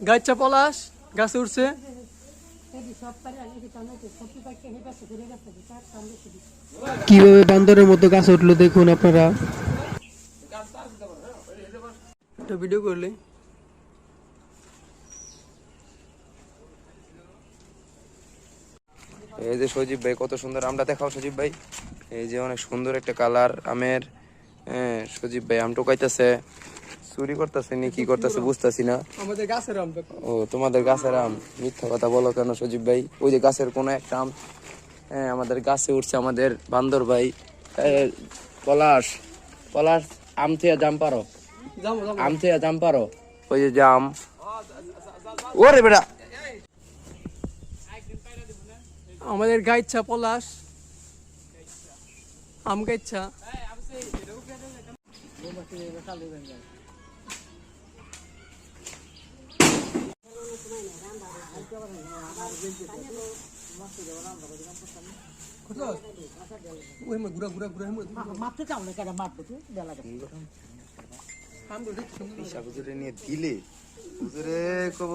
গাইচ্ছা পলাশ গাছে উঠছে। কিভাবে বান্দরের মতো গাছে উঠলো দেখুন আপনারা। একটা ভিডিও করলে এই যে সজীব ভাই কত সুন্দর আমটা দেখাও সজীব ভাই। এই যে অনেক সুন্দর একটা কালার আমের। হ্যাঁ সজীব ভাই আম টোকাইতেছে, চুরি করতেছে নি কি করতেছে বুঝতেছি না। আমাদের গাছের আম। ও তোমাদের গাছের আম, মিথ্যা কথা বলো কেন সজীব ভাই? ওই যে গাছের কোন একটা আম হ্যাঁ আমাদের গাছে উঠছে আমাদের বান্দর ভাই। পলাশ পলাশ আম থেকে জাম পারো, আম থেকে জাম পারো। ওই যে জাম, ওরে বেটা আমাদের গাইচ্ছা পলাশ আম গাইচ্ছা। নিয়ে দিলে হুজুরে কব